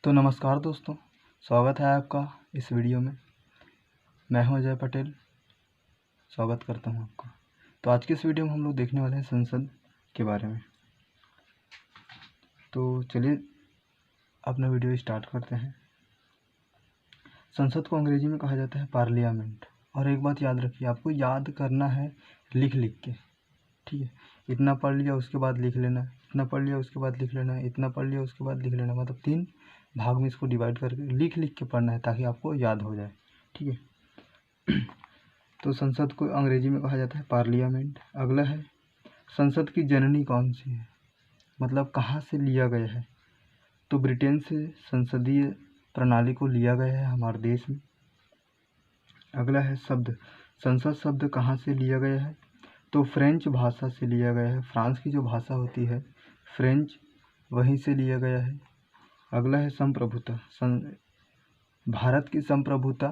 तो नमस्कार दोस्तों, स्वागत है आपका इस वीडियो में। मैं हूं अजय पटेल, स्वागत करता हूं आपका। तो आज की इस वीडियो में हम लोग देखने वाले हैं संसद के बारे में। तो चलिए अपना वीडियो स्टार्ट करते हैं। संसद को अंग्रेजी में कहा जाता है पार्लियामेंट। और एक बात याद रखिए, आपको याद करना है लिख लिख के, ठीक है। इतना पढ़ लिया उसके बाद लिख लेना, इतना पढ़ लिया उसके बाद लिख लेना, इतना पढ़ लिया उसके बाद लिख लेना, मतलब 3 भाग में इसको डिवाइड करके लिख लिख के पढ़ना है ताकि आपको याद हो जाए, ठीक है। तो संसद को अंग्रेजी में कहा जाता है पार्लियामेंट। अगला है, संसद की जननी कौन सी है, मतलब कहाँ से लिया गया है। तो ब्रिटेन से संसदीय प्रणाली को लिया गया है हमारे देश में। अगला है शब्द, संसद शब्द कहाँ से लिया गया है। तो फ्रेंच भाषा से लिया गया है। फ्रांस की जो भाषा होती है फ्रेंच, वहीं से लिया गया है। अगला है संप्रभुता, भारत की संप्रभुता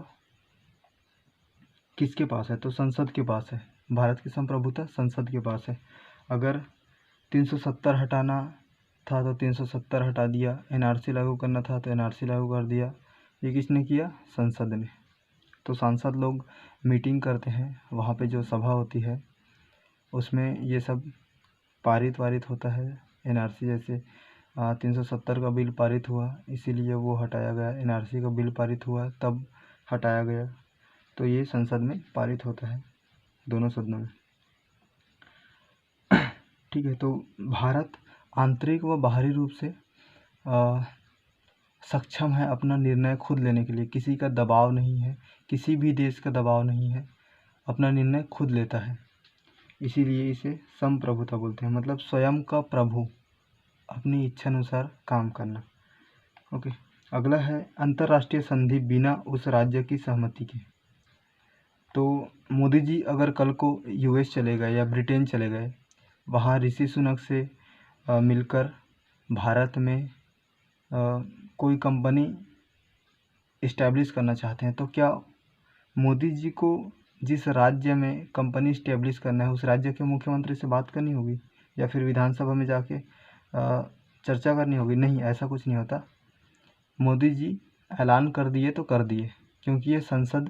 किसके पास है। तो संसद के पास है। भारत की संप्रभुता संसद के पास है। अगर 370 हटाना था तो 370 हटा दिया, एनआरसी लागू करना था तो एनआरसी लागू कर दिया। ये किसने किया? संसद ने। तो सांसद लोग मीटिंग करते हैं, वहाँ पे जो सभा होती है उसमें ये सब पारित होता है। एनआरसी जैसे 370 का बिल पारित हुआ, इसीलिए वो हटाया गया। एनआरसी का बिल पारित हुआ तब हटाया गया। तो ये संसद में पारित होता है, दोनों सदनों में, ठीक है। तो भारत आंतरिक व बाहरी रूप से सक्षम है अपना निर्णय खुद लेने के लिए। किसी का दबाव नहीं है, किसी भी देश का दबाव नहीं है, अपना निर्णय खुद लेता है। इसीलिए इसे संप्रभुता बोलते हैं, मतलब स्वयं का प्रभु, अपनी इच्छा अनुसार काम करना। ओके। अगला है अंतर्राष्ट्रीय संधि बिना उस राज्य की सहमति के। तो मोदी जी अगर कल को यूएस चले गए या ब्रिटेन चले गए, वहाँ ऋषि सुनक से मिलकर भारत में कोई कंपनी इस्टेब्लिश करना चाहते हैं, तो क्या मोदी जी को जिस राज्य में कंपनी इस्टेब्लिश करना है उस राज्य के मुख्यमंत्री से बात करनी होगी या फिर विधानसभा में जाके चर्चा करनी होगी? नहीं, ऐसा कुछ नहीं होता। मोदी जी ऐलान कर दिए तो कर दिए, क्योंकि ये संसद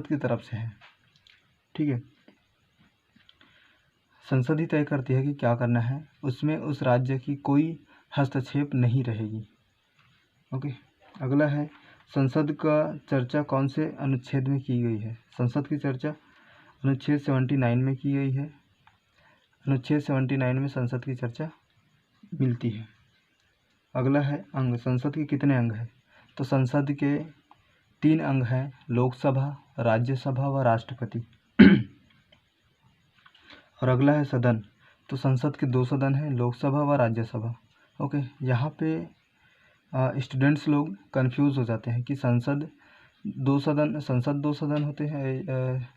की तरफ से है, ठीक है। संसद ही तय करती है कि क्या करना है, उसमें उस राज्य की कोई हस्तक्षेप नहीं रहेगी। ओके। अगला है, संसद का चर्चा कौन से अनुच्छेद में की गई है। संसद की चर्चा अनुच्छेद 79 में की गई है। अनुच्छेद 79 में संसद की चर्चा मिलती है। अगला है अंग, संसद के कितने अंग हैं। तो संसद के 3 अंग हैं, लोकसभा, राज्यसभा व राष्ट्रपति। और अगला है सदन, तो संसद के 2 सदन हैं, लोकसभा व राज्यसभा। ओके। यहाँ पे स्टूडेंट्स लोग कंफ्यूज हो जाते हैं कि संसद 2 सदन होते हैं,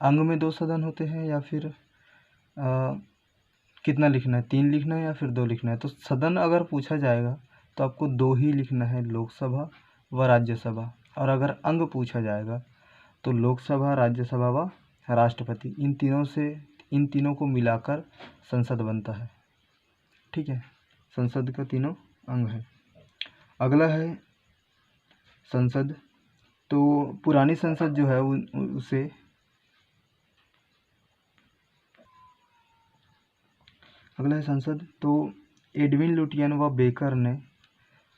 अंग में 2 सदन होते हैं, या फिर कितना लिखना है, 3 लिखना है या फिर 2 लिखना है। तो सदन अगर पूछा जाएगा तो आपको 2 ही लिखना है, लोकसभा व राज्यसभा। और अगर अंग पूछा जाएगा तो लोकसभा, राज्यसभा व राष्ट्रपति, इन तीनों को मिलाकर संसद बनता है, ठीक है। संसद का 3 अंग है। अगला है संसद, तो पुरानी संसद जो है उसे अगला है संसद, तो एडविन लुटियन व बेकर ने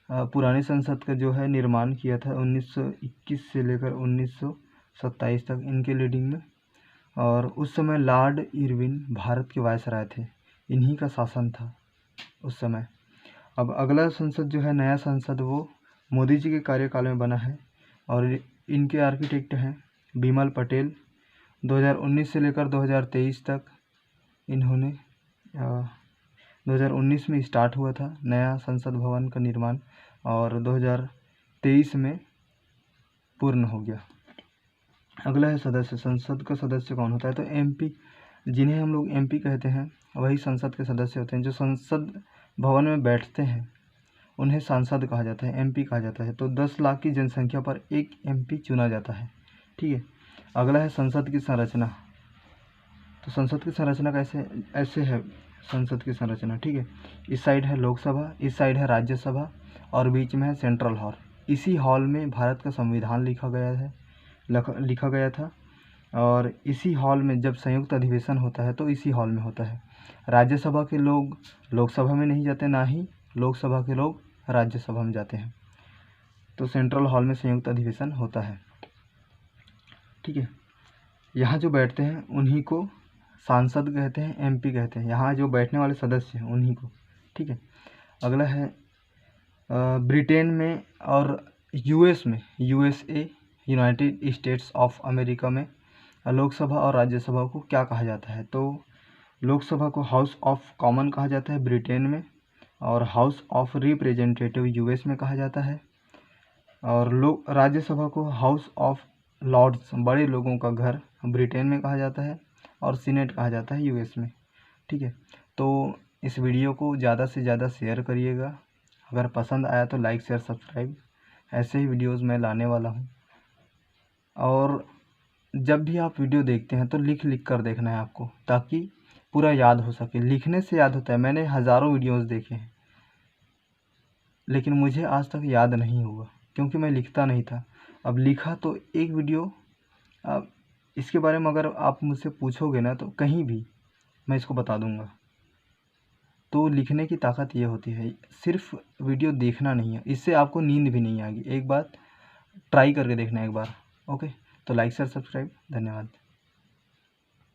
पुरानी संसद का जो है निर्माण किया था 1921 से लेकर 1927 तक, इनके लीडिंग में। और उस समय लॉर्ड इरविन भारत के वायसराय थे, इन्हीं का शासन था उस समय। अब अगला संसद जो है, नया संसद, वो मोदी जी के कार्यकाल में बना है और इनके आर्किटेक्ट हैं बिमल पटेल। 2019 से लेकर 2023 तक इन्होंने 2019 में स्टार्ट हुआ था नया संसद भवन का निर्माण और 2023 में पूर्ण हो गया। अगला है सदस्य, संसद का सदस्य कौन होता है। तो एमपी, जिन्हें हम लोग एमपी कहते हैं, वही संसद के सदस्य होते हैं। जो संसद भवन में बैठते हैं उन्हें सांसद कहा जाता है, एमपी कहा जाता है। तो 10 लाख की जनसंख्या पर एक एमपी चुना जाता है, ठीक है। अगला है संसद की संरचना। तो संसद की संरचना कैसे ऐसे है, संसद की संरचना, ठीक है। इस साइड है लोकसभा, इस साइड है राज्यसभा और बीच में है सेंट्रल हॉल। इसी हॉल में भारत का संविधान लिखा गया था और इसी हॉल में जब संयुक्त अधिवेशन होता है तो इसी हॉल में होता है। राज्यसभा के लोग लोकसभा में नहीं जाते, ना ही लोकसभा के लोग राज्यसभा में जाते हैं। तो सेंट्रल हॉल में संयुक्त अधिवेशन होता है, ठीक है। यहाँ जो बैठते हैं उन्हीं को सांसद कहते हैं, एमपी कहते हैं। यहाँ जो बैठने वाले सदस्य हैं उन्हीं को, ठीक है। अगला है ब्रिटेन में और यूएस में, USA United states of America में लोकसभा और राज्यसभा को क्या कहा जाता है? तो लोकसभा को हाउस ऑफ कॉमन कहा जाता है ब्रिटेन में, और हाउस ऑफ रिप्रेजेंटेटिव यूएस में कहा जाता है, और राज्यसभा को हाउस ऑफ लॉर्ड्स, बड़े लोगों का घर, ब्रिटेन में कहा जाता है, और सीनेट कहा जाता है यूएस में, ठीक है। तो इस वीडियो को ज़्यादा से ज़्यादा शेयर करिएगा। अगर पसंद आया तो लाइक शेयर सब्सक्राइब, ऐसे ही वीडियोस मैं लाने वाला हूँ। और जब भी आप वीडियो देखते हैं तो लिख कर देखना है आपको, ताकि पूरा याद हो सके। लिखने से याद होता है। मैंने हज़ारों वीडियोस देखे हैं लेकिन मुझे आज तक याद नहीं हुआ, क्योंकि मैं लिखता नहीं था। अब लिखा तो एक वीडियो, अब इसके बारे में अगर आप मुझसे पूछोगे ना तो कहीं भी मैं इसको बता दूंगा। तो लिखने की ताकत ये होती है, सिर्फ वीडियो देखना नहीं है, इससे आपको नींद भी नहीं आएगी। एक बार ट्राई करके देखना एक बार, ओके। तो लाइक शेयर सब्सक्राइब, धन्यवाद।